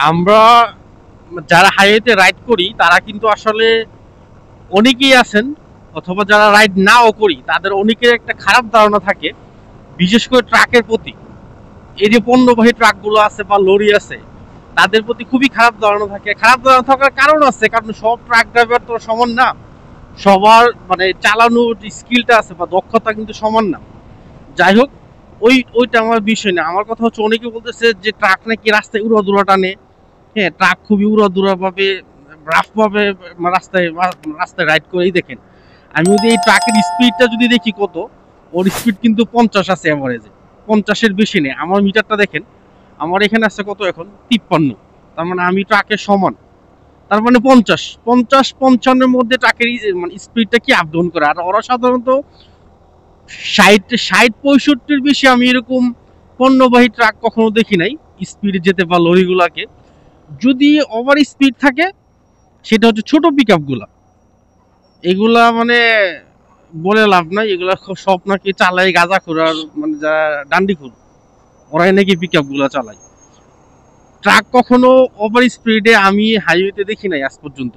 আমরা যারা হাইওয়েতে রাইড করি তারা কিন্তু আসলে অনেকেই আছেন, অথবা যারা রাইড নাও করি তাদের অনেকের একটা খারাপ ধারণা থাকে, বিশেষ করে ট্রাকের প্রতি। এই যে পণ্যবাহী ট্রাকগুলো আছে বা লরি আছে, তাদের প্রতি খুবই খারাপ ধারণা থাকে। খারাপ ধারণা থাকার কারণ আছে, কারণ সব ট্রাক ড্রাইভার তো সমান না, সবার মানে চালানোর স্কিলটা আছে বা দক্ষতা কিন্তু সমান না। যাই হোক, ওইটা আমার বিষয় না। আমার কথা হচ্ছে, অনেকে বলতেছে যে ট্রাক নাকি রাস্তায় উড়াদুরা টানে। হ্যাঁ, ট্রাক খুবই উড়াদুরা ভাবে, রাফ ভাবে রাস্তায় রাস্তায় রাইড করেই দেখেন। আমি যদি এই ট্রাকের স্পিডটা যদি দেখি কত, ওর স্পিড কিন্তু 50 আছে এভারেজে, 50-এর বেশি নেই। আমার মিটারটা দেখেন, আমার এখানে আছে কত এখন, 53। তার মানে আমি ট্রাকের সমান। তার মানে 50-55-এর মধ্যে ট্রাকের মানে স্পিডটা কি আপ ডাউন করে। আর ওরা সাধারণত 60-65-এর বেশি আমি এরকম পণ্যবাহী ট্রাক কখনো দেখি নাই স্পিডে যেতে, বা লরিগুলাকে। যদি ওভার স্পিড থাকে, সেটা হচ্ছে ছোট পিক আপ গুলা। এগুলা মানে বলে লাভ নাই, এগুলা সব নাকি চালায় গাঁজা খোর, মানে যারা ডান্ডি খোর, ওরাই নাকি পিক আপ গুলা চালায়। ট্রাক কখনো ওভার স্পিডে আমি হাইওয়েতে দেখি নাই আজ পর্যন্ত,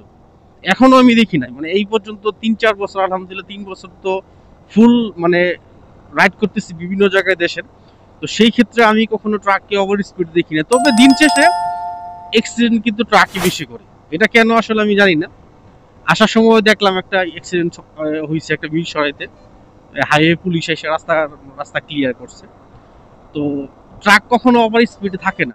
এখনো আমি দেখি নাই। মানে এই পর্যন্ত 3-4 বছর, আলহামদুলিল্লাহ 3 বছর তো ফুল মানে রাইড করতেছি বিভিন্ন জায়গায় দেশের। তো সেই ক্ষেত্রে আমি কখনো ট্রাককে ওভার স্পিড দেখি না। তবে দিন শেষে অ্যাক্সিডেন্ট কিন্তু ট্রাকই বেশি করে। এটা কেন আসলে আমি জানি না। আসার সময় দেখলাম একটা অ্যাক্সিডেন্ট হয়েছে একটা মিরসরাইতে, হাইওয়ে পুলিশ এসে রাস্তা রাস্তা ক্লিয়ার করছে। তো ট্রাক কখনো ওভার স্পিডে থাকে না।